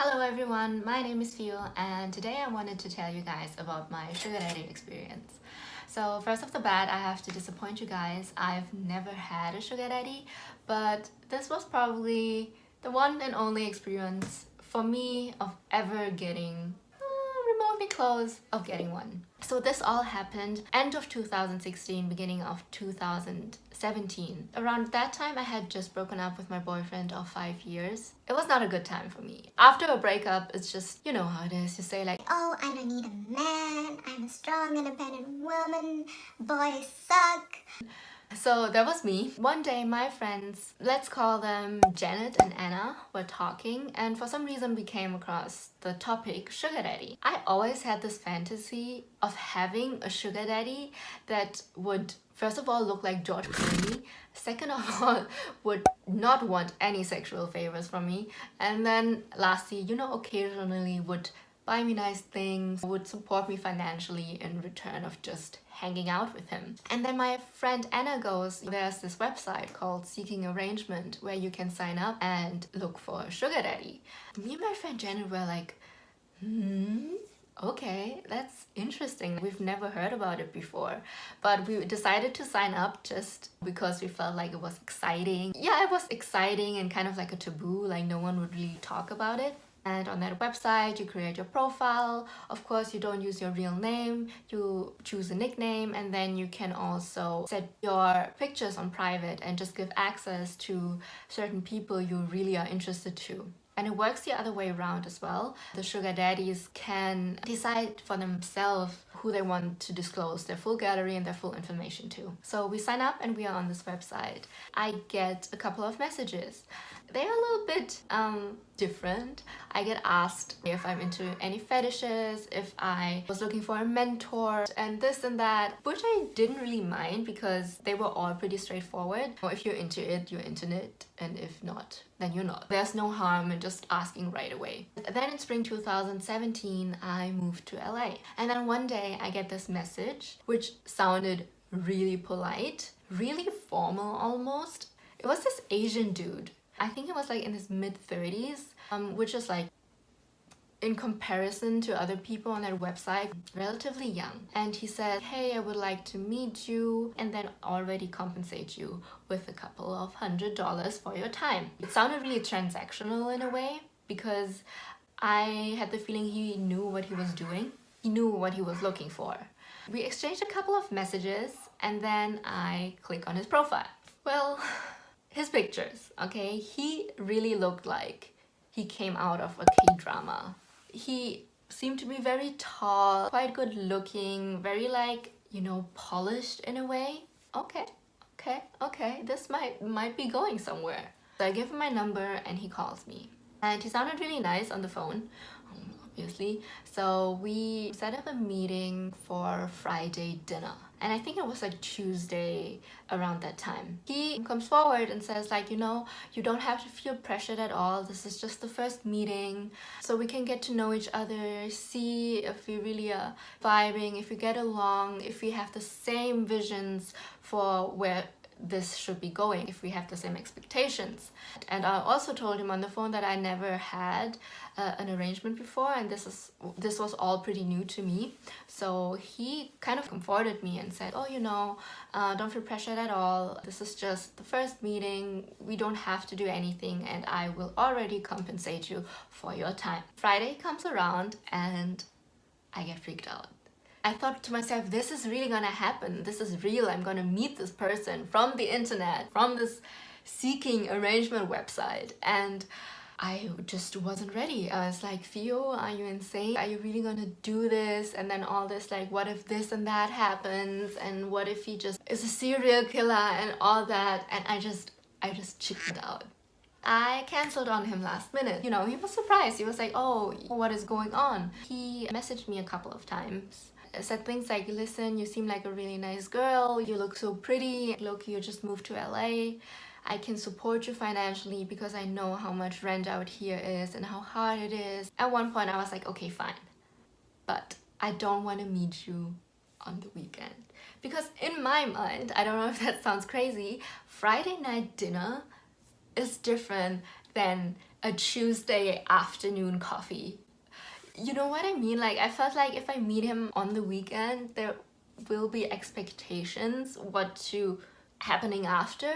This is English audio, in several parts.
Hello everyone, my name is Fio and today I wanted to tell you guys about my sugar daddy experience. So first off the bat, I have to disappoint you guys. I've never had a sugar daddy, but this was probably the one and only experience for me of ever getting remotely close of getting one. So this all happened end of 2016, beginning of 2017. Around that time, I had just broken up with my boyfriend of 5 years. It was not a good time for me. After a breakup, it's just, you know how it is. You say like, oh, I don't need a man, I'm a strong, independent woman, boys suck. So that was me. One day my friends, let's call them Janet and Anna, were talking, and for some reason we came across the topic sugar daddy. I always had this fantasy of having a sugar daddy that would first of all look like George Clooney, second of all would not want any sexual favors from me, and then lastly, you know, occasionally would buy me nice things, would support me financially in return of just hanging out with him. And then my friend Anna goes, there's this website called Seeking Arrangement where you can sign up and look for a sugar daddy. Me and my friend Janet were like, okay, that's interesting. We've never heard about it before, but we decided to sign up just because we felt like it was exciting. Yeah, it was exciting and kind of like a taboo, like no one would really talk about it. And on that website, you create your profile. Of course, you don't use your real name. You choose a nickname, and then you can also set your pictures on private and just give access to certain people you really are interested to. And it works the other way around as well. The sugar daddies can decide for themselves who they want to disclose their full gallery and their full information to. So we sign up and we are on this website. I get a couple of messages. They're a little bit different. I get asked if I'm into any fetishes, if I was looking for a mentor, and this and that, which I didn't really mind because they were all pretty straightforward. If you're into it, you're into it, and if not, then you're not. There's no harm in just asking right away. Then in spring 2017, I moved to LA. And then one day I get this message, which sounded really polite, really formal almost. It was this Asian dude. I think he was like in his mid-30s, which is like, in comparison to other people on that website, relatively young. And he said, hey, I would like to meet you and then already compensate you with a couple of $100 for your time. It sounded really transactional in a way because I had the feeling he knew what he was doing. He knew what he was looking for. We exchanged a couple of messages and then I click on his profile. Well, his pictures, okay? He really looked like he came out of a K-drama. He seemed to be very tall, quite good looking, very like, you know, polished in a way. Okay, this might be going somewhere. So I give him my number and he calls me. And he sounded really nice on the phone, obviously. So we set up a meeting for Friday dinner. And I think it was like Tuesday around that time. He comes forward and says like, you know, you don't have to feel pressured at all. This is just the first meeting. So we can get to know each other, see if we really are vibing, if we get along, if we have the same visions for where this should be going, if we have the same expectations. And I also told him on the phone that I never had an arrangement before, and this was all pretty new to me. So he kind of comforted me and said, oh, you know, don't feel pressured at all. This is just the first meeting. We don't have to do anything, and I will already compensate you for your time. Friday comes around and I get freaked out. I thought to myself, this is really gonna happen. This is real. I'm gonna meet this person from the internet, from this Seeking Arrangement website. And I just wasn't ready. I was like, Theo, are you insane? Are you really gonna do this? And then all this like, what if this and that happens? And what if he just is a serial killer and all that? And I just chickened out. I cancelled on him last minute. You know, he was surprised. He was like, oh, what is going on? He messaged me a couple of times. Said things like, listen, you seem like a really nice girl. You look so pretty. Look, you just moved to LA. I can support you financially because I know how much rent out here is and how hard it is. At one point I was like, okay, fine. But I don't want to meet you on the weekend. Because in my mind, I don't know if that sounds crazy, Friday night dinner is different than a Tuesday afternoon coffee. You know what I mean? Like, I felt like if I meet him on the weekend, there will be expectations what to happening after.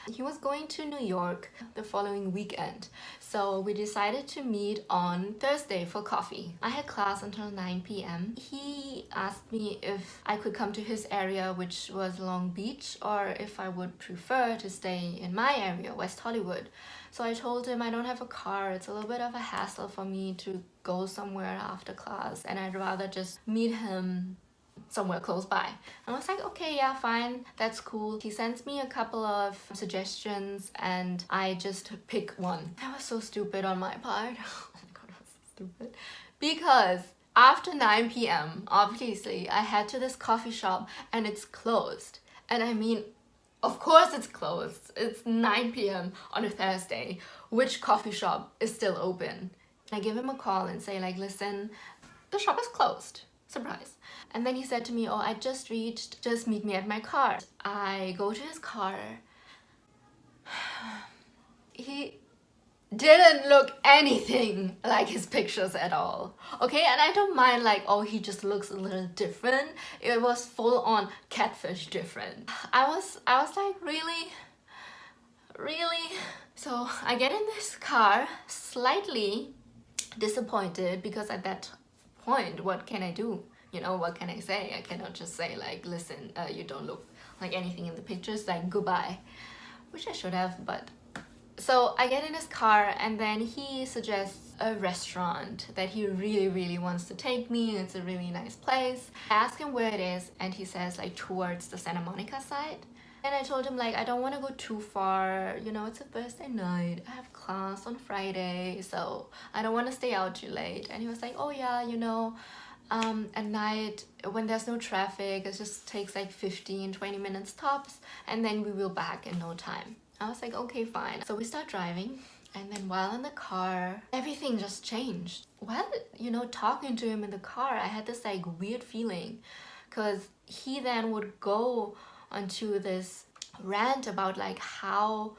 He was going to New York the following weekend, so we decided to meet on Thursday for coffee. I had class until 9 p.m. He asked me if I could come to his area, which was Long Beach, or if I would prefer to stay in my area, West Hollywood. So I told him I don't have a car, it's a little bit of a hassle for me to go somewhere after class, and I'd rather just meet him somewhere close by. And I was like, okay, yeah, fine, that's cool. He sends me a couple of suggestions and I just pick one. That was so stupid on my part. Oh my god, it was so stupid. Because after 9 p.m, obviously, I head to this coffee shop and it's closed. And I mean, of course it's closed. It's 9 p.m. on a Thursday. Which coffee shop is still open? I give him a call and say like, listen, the shop is closed. Surprise. And then he said to me, oh, I just reached, just meet me at my car. I go to his car. He didn't look anything like his pictures at all. Okay, and I don't mind like, oh, he just looks a little different. It was full on catfish different. I was like, really? So I get in this car, slightly disappointed, because at that point, what can I do? You know, what can I say? I cannot just say like, listen, you don't look like anything in the pictures, like goodbye, which I should have. But so I get in his car and then he suggests a restaurant that he really wants to take me. It's a really nice place. I ask him where it is and he says like towards the Santa Monica side. And I told him like, I don't want to go too far, you know, it's a Thursday night, I have class on Friday, so I don't want to stay out too late. And he was like, oh yeah, you know, at night when there's no traffic, it just takes like 15-20 minutes tops, and then we will back in no time. I was like, okay, fine. So we start driving, and then while in the car, everything just changed. While, you know, talking to him in the car, I had this like weird feeling, because he then would go onto this rant about like how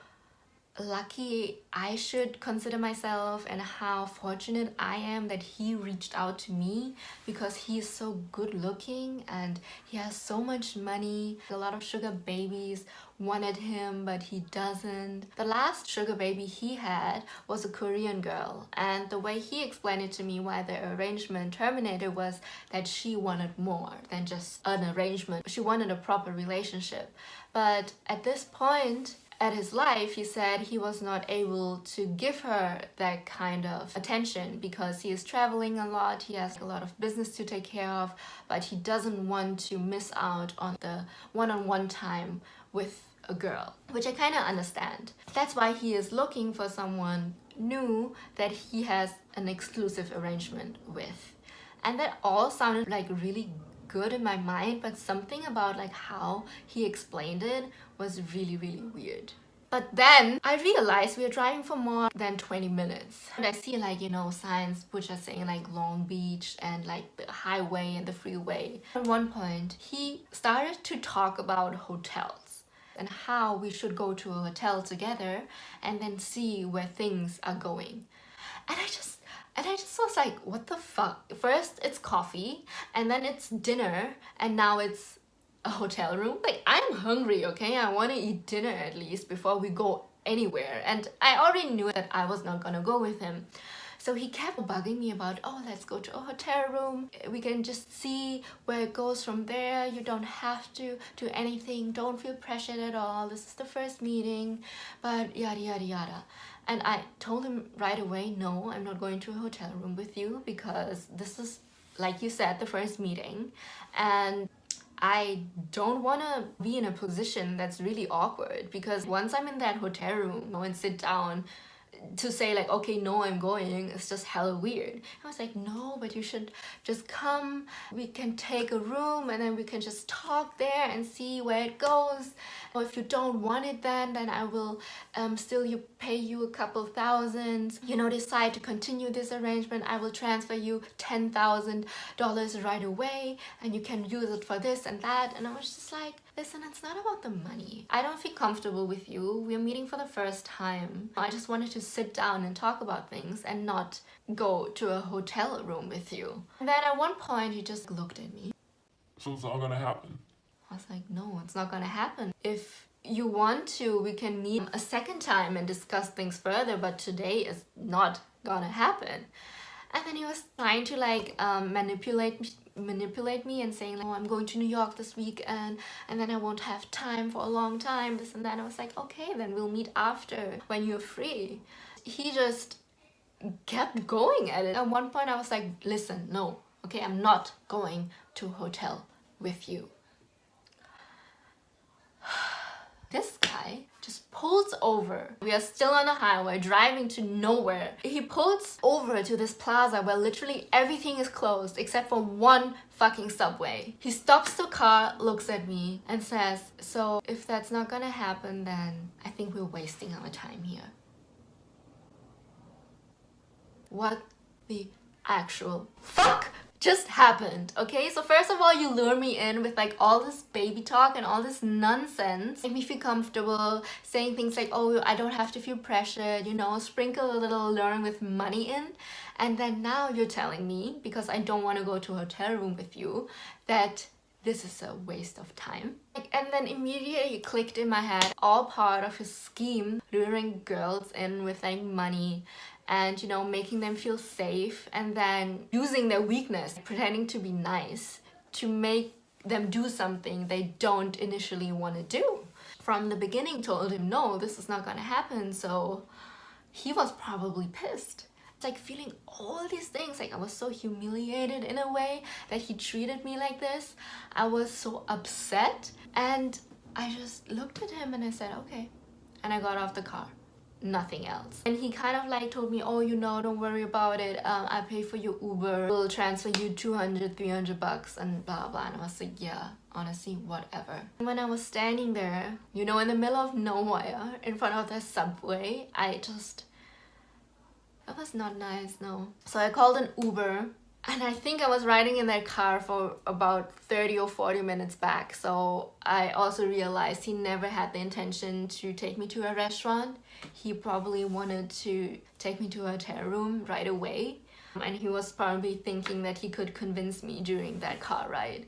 lucky I should consider myself and how fortunate I am that he reached out to me, because he's so good looking and he has so much money. A lot of sugar babies wanted him, but he doesn't. The last sugar baby he had was a Korean girl, and the way he explained it to me why the arrangement terminated was that she wanted more than just an arrangement. She wanted a proper relationship. But at this point at his life, he said he was not able to give her that kind of attention because he is traveling a lot, he has a lot of business to take care of, but he doesn't want to miss out on the one-on-one time with a girl, which I kind of understand. That's why he is looking for someone new that he has an exclusive arrangement with. And that all sounded like really good in my mind, but something about like how he explained it was really weird. But then I realized we were driving for more than 20 minutes. And I see like, you know, signs which are saying like Long Beach and like the highway and the freeway. At one point, he started to talk about hotels and how we should go to a hotel together and then see where things are going. And I just was like, what the fuck? First it's coffee, and then it's dinner, and now it's a hotel room. Like, I'm hungry, okay? I want to eat dinner at least before we go anywhere. And I already knew that I was not gonna go with him. So he kept bugging me about, oh, let's go to a hotel room. We can just see where it goes from there. You don't have to do anything. Don't feel pressured at all. This is the first meeting, but yada, yada, yada. And I told him right away, no, I'm not going to a hotel room with you because this is, like you said, the first meeting. And I don't want to be in a position that's really awkward, because once I'm in that hotel room and sit down, to say like, okay, no, I'm going, it's just hella weird. I was like, no, but you should just come, we can take a room and then we can just talk there and see where it goes. Or if you don't want it, then I will still pay you a couple thousand, you know, decide to continue this arrangement, I will transfer you $10,000 right away and you can use it for this and that. And I was just like, listen, it's not about the money. I don't feel comfortable with you. We're meeting for the first time. I just wanted to just sit down and talk about things and not go to a hotel room with you. And then at one point he just looked at me. So it's all gonna happen. I was like, no, it's not gonna happen. If you want to, we can meet a second time and discuss things further, but today is not gonna happen. And then he was trying to like manipulate me and saying like, oh, I'm going to New York this weekend and then I won't have time for a long time, this and that. I was like, okay, then we'll meet after when you're free. He just kept going at it. At one point I was like, listen, no, okay, I'm not going to a hotel with you. This guy just pulls over. We are still on the highway driving to nowhere. He pulls over to this plaza where literally everything is closed except for one fucking Subway. He stops the car, looks at me and says, so if that's not gonna happen, then I think we're wasting our time here. What the actual fuck just happened? Okay, so first of all, you lure me in with like all this baby talk and all this nonsense, make me feel comfortable, saying things like, oh, I don't have to feel pressured, you know, sprinkle a little luring with money in, and then now you're telling me, because I don't want to go to a hotel room with you, that this is a waste of time. And then immediately it clicked in my head, all part of his scheme, luring girls in with like money and, you know, making them feel safe and then using their weakness, pretending to be nice to make them do something they don't initially want to do. From the beginning told him, no, this is not gonna happen, so he was probably pissed. It's like feeling all these things, like I was so humiliated in a way that he treated me like this. I was so upset and I just looked at him and I said, okay. And I got off the car. Nothing else. And he kind of like told me, oh, you know, don't worry about it, I pay for your Uber, we'll transfer you 200-300 bucks and blah blah. And I was like, yeah, honestly, whatever. And when I was standing there, you know, in the middle of nowhere in front of the Subway, it was not nice, no. So I called an Uber and I think I was riding in that car for about 30 or 40 minutes back. So I also realized he never had the intention to take me to a restaurant. He probably wanted to take me to a hotel room right away. And he was probably thinking that he could convince me during that car ride.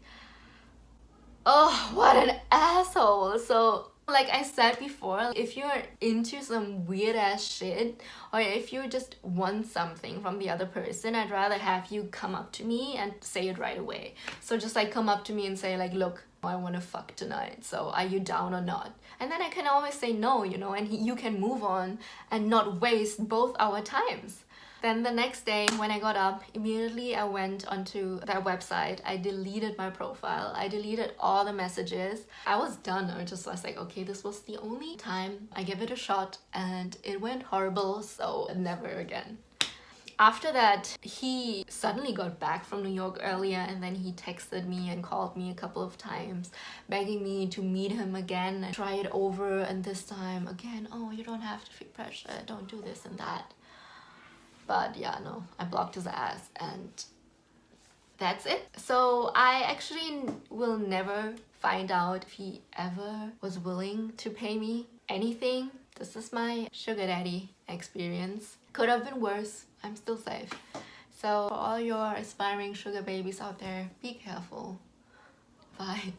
Oh, what an asshole. So like I said before, if you're into some weird ass shit or if you just want something from the other person, I'd rather have you come up to me and say it right away. So just like come up to me and say like, look, I want to fuck tonight, so are you down or not? And then I can always say no, you know, and you can move on and not waste both our times. Then the next day when I got up, immediately I went onto that website. I deleted my profile. I deleted all the messages. I was done. I just was like, okay, this was the only time I gave it a shot and it went horrible, so never again. After that, he suddenly got back from New York earlier and then he texted me and called me a couple of times, begging me to meet him again and try it over, and this time again, oh, you don't have to feel pressure, don't do this and that. But yeah, no, I blocked his ass and that's it. So I actually will never find out if he ever was willing to pay me anything. This is my sugar daddy experience. Could have been worse. I'm still safe. So for all your aspiring sugar babies out there, be careful. Bye.